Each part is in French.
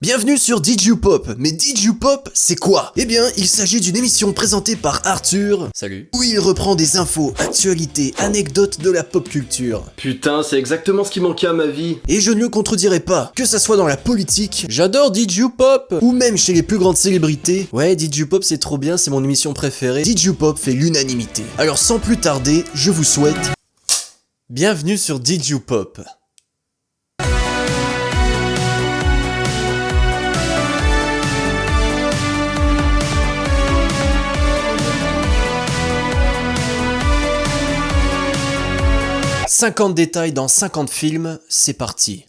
Bienvenue sur Did You Pop, mais Did You Pop, c'est quoi? Eh bien, il s'agit d'une émission présentée par Arthur, Salut. où il reprend des infos, actualités, anecdotes de la pop culture. Putain, c'est exactement ce qui manquait à ma vie. Et je ne le contredirai pas, que ça soit dans la politique, j'adore Did You Pop, ou même chez les plus grandes célébrités. Ouais, Did You Pop c'est trop bien, c'est mon émission préférée. Did You Pop fait l'unanimité. Alors sans plus tarder, je vous souhaite... Bienvenue sur Did You Pop. « 50 détails dans 50 films, c'est parti.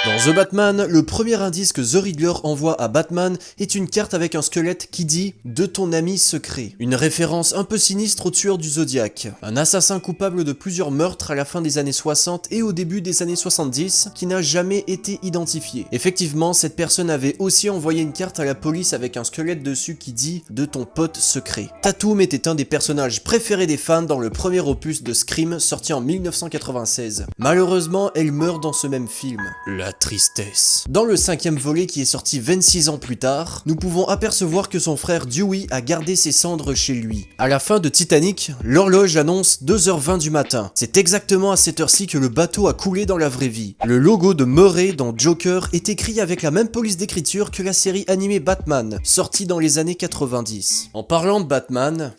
Dans The Batman, le premier indice que The Riddler envoie à Batman est une carte avec un squelette qui dit « De ton ami secret ». Une référence un peu sinistre au tueur du Zodiac. Un assassin coupable de plusieurs meurtres à la fin des années 60 et au début des années 70 qui n'a jamais été identifié. Effectivement, cette personne avait aussi envoyé une carte à la police avec un squelette dessus qui dit « De ton pote secret ». Tatum était un des personnages préférés des fans dans le premier opus de Scream sorti en 1996. Malheureusement, elle meurt dans ce même film. La tristesse. Dans le 5e volet qui est sorti 26 ans plus tard, nous pouvons apercevoir que son frère Dewey a gardé ses cendres chez lui. À la fin de Titanic, l'horloge annonce 2h20 du matin. C'est exactement à cette heure-ci que le bateau a coulé dans la vraie vie. Le logo de Murray dans Joker est écrit avec la même police d'écriture que la série animée Batman, sortie dans les années 90. En parlant de Batman...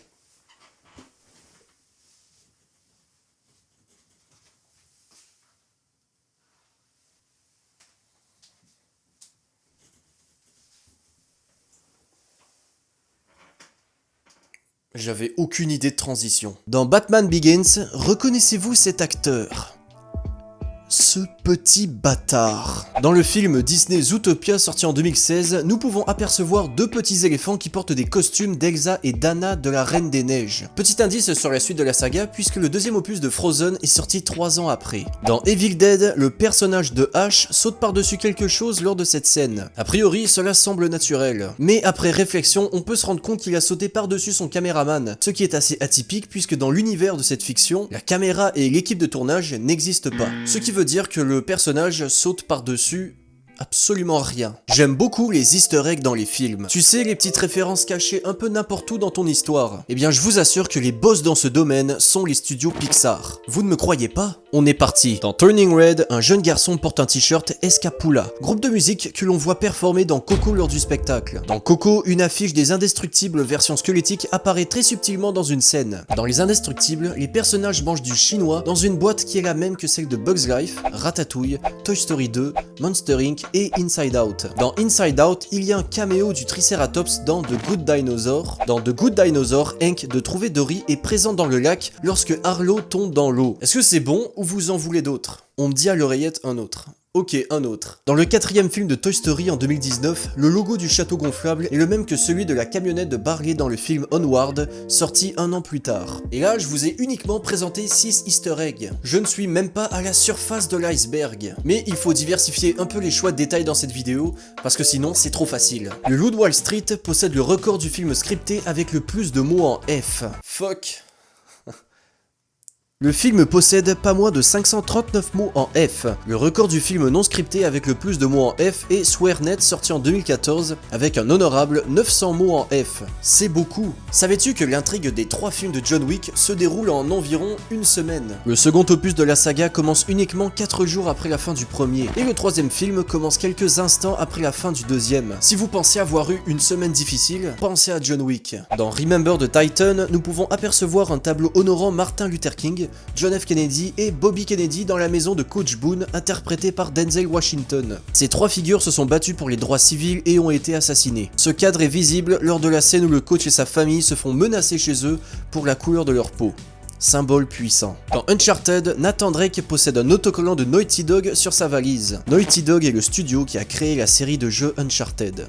J'avais aucune idée de transition. Dans Batman Begins, reconnaissez-vous cet acteur ? Ce petit bâtard. Dans le film Disney Zootopia sorti en 2016, nous pouvons apercevoir deux petits éléphants qui portent des costumes d'Elsa et d'Anna de la Reine des Neiges. Petit indice sur la suite de la saga puisque le deuxième opus de Frozen est sorti 3 ans après. Dans Evil Dead, le personnage de Ash saute par-dessus quelque chose lors de cette scène. A priori, cela semble naturel. Mais après réflexion, on peut se rendre compte qu'il a sauté par-dessus son caméraman, ce qui est assez atypique puisque dans l'univers de cette fiction, la caméra et l'équipe de tournage n'existent pas. Ce qui veut dire que le personnage saute par-dessus absolument rien. J'aime beaucoup les easter eggs dans les films. Tu sais, les petites références cachées un peu n'importe où dans ton histoire. Eh bien, je vous assure que les boss dans ce domaine sont les studios Pixar. Vous ne me croyez pas ? On est parti. Dans Turning Red, un jeune garçon porte un t-shirt Escapula, groupe de musique que l'on voit performer dans Coco lors du spectacle. Dans Coco, une affiche des Indestructibles version squelettique apparaît très subtilement dans une scène. Dans les Indestructibles, les personnages mangent du chinois dans une boîte qui est la même que celle de Bugs Life, Ratatouille, Toy Story 2, Monster Inc. et Inside Out. Dans Inside Out, il y a un caméo du Triceratops dans The Good Dinosaur. Dans The Good Dinosaur, Hank de Trouver Dory est présent dans le lac lorsque Arlo tombe dans l'eau. Est-ce que c'est bon ou vous en voulez d'autres? On me dit à l'oreillette un autre. Ok, un autre. Dans le 4e film de Toy Story en 2019, le logo du château gonflable est le même que celui de la camionnette de Barley dans le film Onward, sorti 1 an plus tard. Et là, je vous ai uniquement présenté 6 easter eggs. Je ne suis même pas à la surface de l'iceberg. Mais il faut diversifier un peu les choix de détails dans cette vidéo, parce que sinon c'est trop facile. Le Loup de Wall Street possède le record du film scripté avec le plus de mots en F. Fuck. Le film possède pas moins de 539 mots en F. Le record du film non scripté avec le plus de mots en F est SwearNet sorti en 2014 avec un honorable 900 mots en F. C'est beaucoup. Savais-tu que l'intrigue des 3 films de John Wick se déroule en environ une semaine? Le second opus de la saga commence uniquement 4 jours après la fin du premier et le 3e film commence quelques instants après la fin du 2e. Si vous pensez avoir eu une semaine difficile, pensez à John Wick. Dans Remember the Titan, nous pouvons apercevoir un tableau honorant Martin Luther King, John F. Kennedy et Bobby Kennedy dans la maison de Coach Boone, interprété par Denzel Washington. Ces 3 figures se sont battues pour les droits civils et ont été assassinées. Ce cadre est visible lors de la scène où le coach et sa famille se font menacer chez eux pour la couleur de leur peau. Symbole puissant. Dans Uncharted, Nathan Drake possède un autocollant de Naughty Dog sur sa valise. Naughty Dog est le studio qui a créé la série de jeux Uncharted.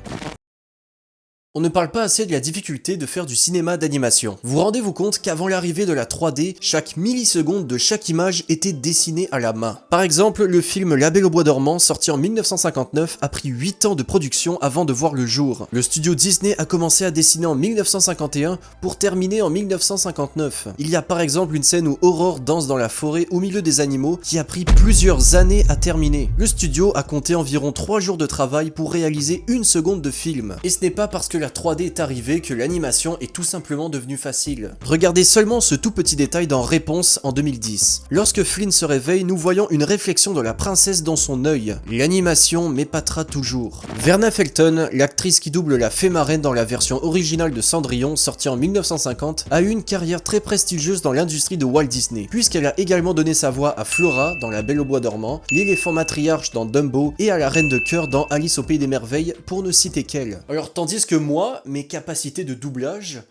On ne parle pas assez de la difficulté de faire du cinéma d'animation. Vous rendez-vous compte qu'avant l'arrivée de la 3D, chaque milliseconde de chaque image était dessinée à la main. Par exemple, le film La Belle au bois dormant, sorti en 1959, a pris 8 ans de production avant de voir le jour. Le studio Disney a commencé à dessiner en 1951 pour terminer en 1959. Il y a par exemple une scène où Aurore danse dans la forêt au milieu des animaux qui a pris plusieurs années à terminer. Le studio a compté environ 3 jours de travail pour réaliser 1 seconde de film. Et ce n'est pas parce que la 3D est arrivée que l'animation est tout simplement devenue facile. Regardez seulement ce tout petit détail dans Réponse en 2010. Lorsque Flynn se réveille, nous voyons une réflexion de la princesse dans son œil. L'animation m'épatera toujours. Verna Felton, l'actrice qui double la fée marraine dans la version originale de Cendrillon, sortie en 1950, a eu une carrière très prestigieuse dans l'industrie de Walt Disney, puisqu'elle a également donné sa voix à Flora dans La Belle au bois dormant, l'éléphant matriarche dans Dumbo et à la reine de cœur dans Alice au pays des merveilles, pour ne citer qu'elle. Alors tandis que moi, mes capacités de doublage,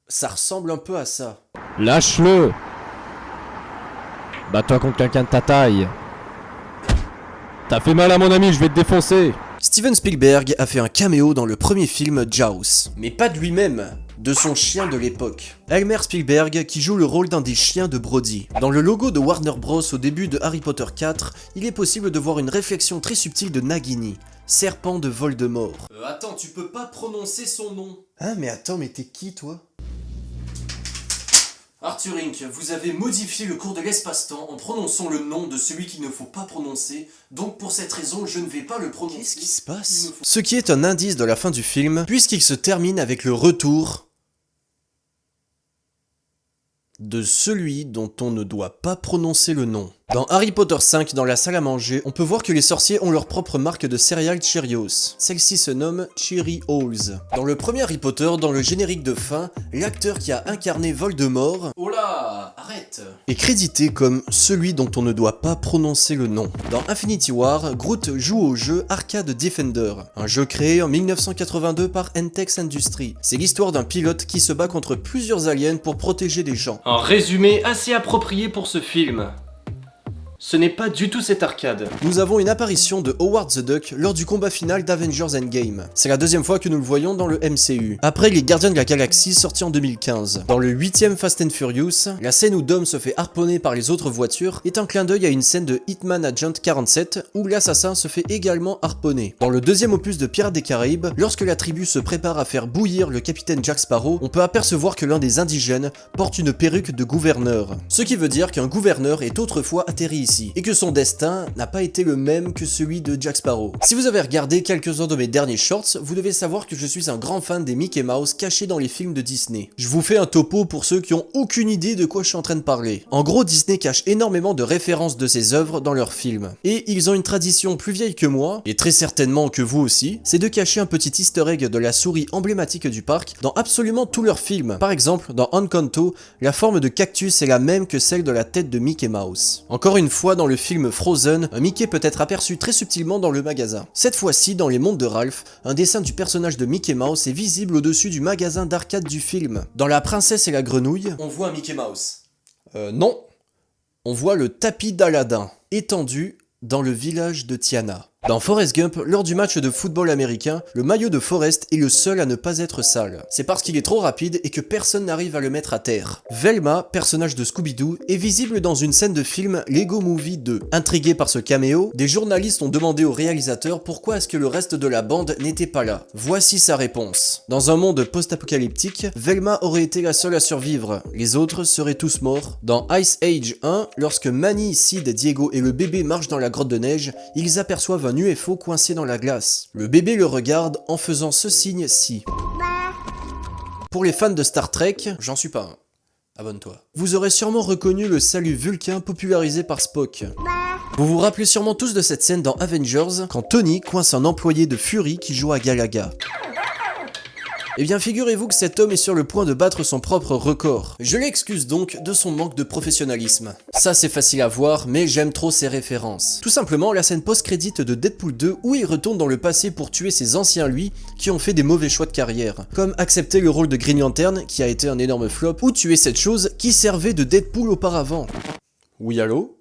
ça ressemble un peu à ça. Lâche-le! Bats-toi contre quelqu'un de ta taille. T'as fait mal à mon ami, je vais te défoncer. Steven Spielberg a fait un caméo dans le premier film Jaws. Mais pas de lui-même, de son chien de l'époque. Elmer Spielberg qui joue le rôle d'un des chiens de Brody. Dans le logo de Warner Bros au début de Harry Potter 4, il est possible de voir une réflexion très subtile de Nagini, serpent de Voldemort. Attends, tu peux pas prononcer son nom. Hein, mais attends, mais t'es qui toi? Arthur Inc, vous avez modifié le cours de l'espace-temps en prononçant le nom de celui qu'il ne faut pas prononcer, donc pour cette raison, je ne vais pas le prononcer. Qu'est-ce qui se passe? Ce qui est un indice de la fin du film, puisqu'il se termine avec le retour de celui dont on ne doit pas prononcer le nom. Dans Harry Potter 5, dans la salle à manger, on peut voir que les sorciers ont leur propre marque de céréales Cheerios. Celle-ci se nomme Cheerios. Dans le premier Harry Potter, dans le générique de fin, l'acteur qui a incarné Voldemort, oh là, arrête, est crédité comme celui dont on ne doit pas prononcer le nom. Dans Infinity War, Groot joue au jeu Arcade Defender, un jeu créé en 1982 par Entex Industries. C'est l'histoire d'un pilote qui se bat contre plusieurs aliens pour protéger des gens. Un résumé assez approprié pour ce film. Ce n'est pas du tout cette arcade. Nous avons une apparition de Howard the Duck lors du combat final d'Avengers Endgame. C'est la deuxième fois que nous le voyons dans le MCU. Après les Gardiens de la Galaxie sortis en 2015. Dans le 8ème Fast and Furious, la scène où Dom se fait harponner par les autres voitures est un clin d'œil à une scène de Hitman Agent 47 où l'assassin se fait également harponner. Dans le deuxième opus de Pirates des Caraïbes, lorsque la tribu se prépare à faire bouillir le capitaine Jack Sparrow, on peut apercevoir que l'un des indigènes porte une perruque de gouverneur. Ce qui veut dire qu'un gouverneur est autrefois atterri ici. Et que son destin n'a pas été le même que celui de Jack Sparrow. Si vous avez regardé quelques-uns de mes derniers shorts, vous devez savoir que je suis un grand fan des Mickey Mouse cachés dans les films de Disney. Je vous fais un topo pour ceux qui ont aucune idée de quoi je suis en train de parler. En gros, Disney cache énormément de références de ses œuvres dans leurs films. Et ils ont une tradition plus vieille que moi, et très certainement que vous aussi, c'est de cacher un petit easter egg de la souris emblématique du parc dans absolument tous leurs films. Par exemple, dans Encanto, la forme de cactus est la même que celle de la tête de Mickey Mouse. Encore une fois, dans le film Frozen, un Mickey peut être aperçu très subtilement dans le magasin. Cette fois-ci, dans Les Mondes de Ralph, un dessin du personnage de Mickey Mouse est visible au-dessus du magasin d'arcade du film. Dans La Princesse et la Grenouille, on voit un Mickey Mouse. Non. On voit le tapis d'Aladin, étendu dans le village de Tiana. Dans Forrest Gump, lors du match de football américain, le maillot de Forrest est le seul à ne pas être sale. C'est parce qu'il est trop rapide et que personne n'arrive à le mettre à terre. Velma, personnage de Scooby-Doo, est visible dans une scène de film Lego Movie 2. Intrigués par ce caméo, des journalistes ont demandé au réalisateur pourquoi est-ce que le reste de la bande n'était pas là. Voici sa réponse. Dans un monde post-apocalyptique, Velma aurait été la seule à survivre, les autres seraient tous morts. Dans Ice Age 1, lorsque Manny, Sid, Diego et le bébé marchent dans la grotte de neige, ils aperçoivent un UFO coincé dans la glace. Le bébé le regarde en faisant ce signe-ci. Pour les fans de Star Trek, j'en suis pas un. Abonne-toi. Vous aurez sûrement reconnu le salut vulcain popularisé par Spock. Vous vous rappelez sûrement tous de cette scène dans Avengers, quand Tony coince un employé de Fury qui joue à Galaga. Eh bien figurez-vous que cet homme est sur le point de battre son propre record. Je l'excuse donc de son manque de professionnalisme. Ça c'est facile à voir, mais j'aime trop ses références. Tout simplement la scène post-crédit de Deadpool 2 où il retourne dans le passé pour tuer ses anciens lui qui ont fait des mauvais choix de carrière. Comme accepter le rôle de Green Lantern qui a été un énorme flop, ou tuer cette chose qui servait de Deadpool auparavant. Oui allô?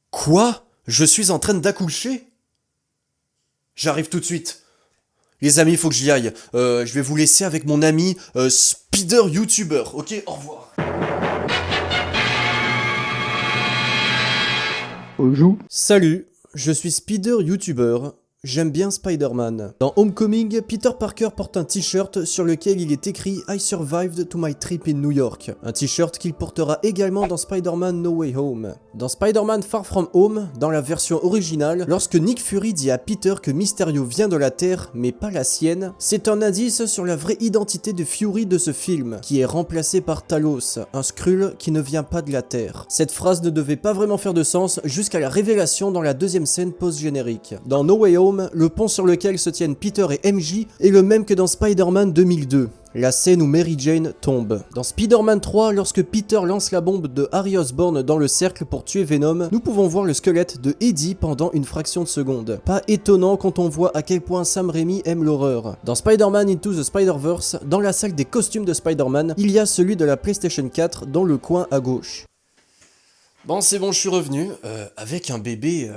Quoi? Je suis en train d'accoucher? J'arrive tout de suite. Les amis, faut que j'y aille. Je vais vous laisser avec mon ami Spider YouTuber. Ok, au revoir. Salut, je suis Spider YouTuber. J'aime bien Spider-Man. Dans Homecoming, Peter Parker porte un t-shirt sur lequel il est écrit I survived to my trip in New York. Un t-shirt qu'il portera également dans Spider-Man No Way Home. Dans Spider-Man Far From Home, dans la version originale, lorsque Nick Fury dit à Peter que Mysterio vient de la Terre, mais pas la sienne, c'est un indice sur la vraie identité de Fury de ce film, qui est remplacé par Talos, un Skrull qui ne vient pas de la Terre. Cette phrase ne devait pas vraiment faire de sens jusqu'à la révélation dans la deuxième scène post-générique. Dans No Way Home, le pont sur lequel se tiennent Peter et MJ est le même que dans Spider-Man 2002. La scène où Mary Jane tombe. Dans Spider-Man 3, lorsque Peter lance la bombe de Harry Osborn dans le cercle pour tuer Venom, nous pouvons voir le squelette de Eddie pendant une fraction de seconde. Pas étonnant quand on voit à quel point Sam Raimi aime l'horreur. Dans Spider-Man Into the Spider-Verse, dans la salle des costumes de Spider-Man, il y a celui de la PlayStation 4 dans le coin à gauche. Bon, c'est bon, je suis revenu, avec un bébé...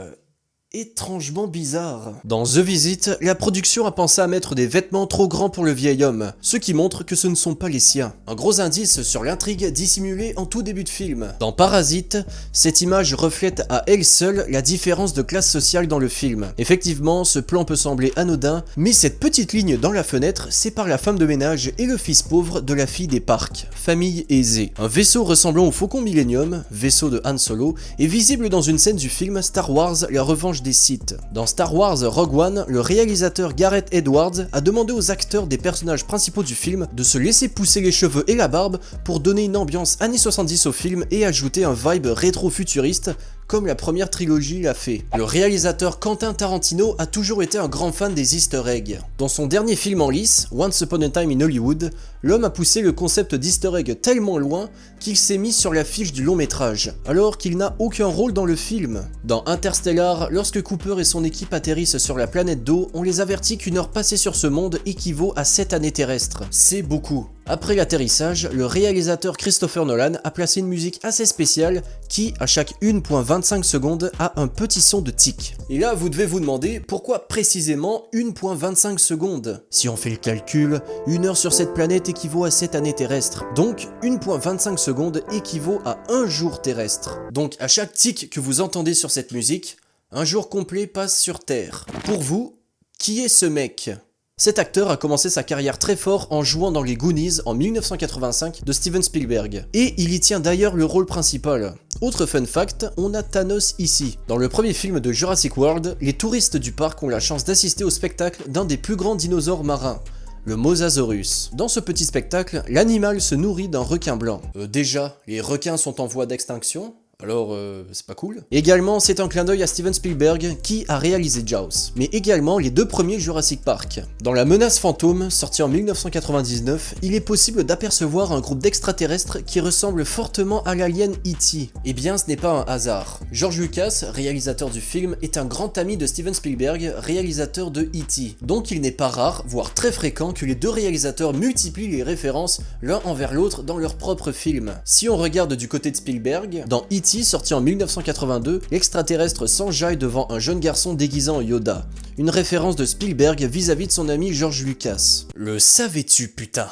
étrangement bizarre. Dans The Visit, la production a pensé à mettre des vêtements trop grands pour le vieil homme, ce qui montre que ce ne sont pas les siens. Un gros indice sur l'intrigue dissimulée en tout début de film. Dans Parasite, cette image reflète à elle seule la différence de classe sociale dans le film. Effectivement, ce plan peut sembler anodin, mais cette petite ligne dans la fenêtre sépare la femme de ménage et le fils pauvre de la fille des parcs. Famille aisée. Un vaisseau ressemblant au Faucon Millennium, vaisseau de Han Solo, est visible dans une scène du film Star Wars La Revanche des Sith. Dans Star Wars Rogue One, le réalisateur Gareth Edwards a demandé aux acteurs des personnages principaux du film de se laisser pousser les cheveux et la barbe pour donner une ambiance années 70 au film et ajouter un vibe rétro-futuriste comme la première trilogie l'a fait. Le réalisateur Quentin Tarantino a toujours été un grand fan des easter eggs. Dans son dernier film en lice, Once Upon a Time in Hollywood, l'homme a poussé le concept d'easter egg tellement loin qu'il s'est mis sur l'affiche du long métrage, alors qu'il n'a aucun rôle dans le film. Dans Interstellar, lorsque Cooper et son équipe atterrissent sur la planète d'eau, on les avertit qu'une heure passée sur ce monde équivaut à 7 années terrestres. C'est beaucoup. Après l'atterrissage, le réalisateur Christopher Nolan a placé une musique assez spéciale qui, à chaque 1.25 secondes, a un petit son de tic. Et là, vous devez vous demander pourquoi précisément 1.25 secondes. Si on fait le calcul, une heure sur cette planète équivaut à 7 années terrestres. Donc, 1.25 secondes équivaut à un jour terrestre. Donc, à chaque tic que vous entendez sur cette musique, un jour complet passe sur Terre. Pour vous, qui est ce mec ? Cet acteur a commencé sa carrière très fort en jouant dans les Goonies en 1985 de Steven Spielberg. Et il y tient d'ailleurs le rôle principal. Autre fun fact, on a Thanos ici. Dans le premier film de Jurassic World, les touristes du parc ont la chance d'assister au spectacle d'un des plus grands dinosaures marins, le Mosasaurus. Dans ce petit spectacle, l'animal se nourrit d'un requin blanc. Déjà, les requins sont en voie d'extinction. Alors, c'est pas cool. Également, c'est un clin d'œil à Steven Spielberg qui a réalisé Jaws, mais également les deux premiers Jurassic Park. Dans La Menace Fantôme, sorti en 1999, il est possible d'apercevoir un groupe d'extraterrestres qui ressemble fortement à l'alien E.T. Eh bien, ce n'est pas un hasard. George Lucas, réalisateur du film, est un grand ami de Steven Spielberg, réalisateur de E.T. Donc il n'est pas rare, voire très fréquent, que les deux réalisateurs multiplient les références l'un envers l'autre dans leurs propres films. Si on regarde du côté de Spielberg, dans E.T., sorti en 1982, l'extraterrestre s'enjaille devant un jeune garçon déguisé en Yoda. Une référence de Spielberg vis-à-vis de son ami George Lucas. Le savais-tu, putain ?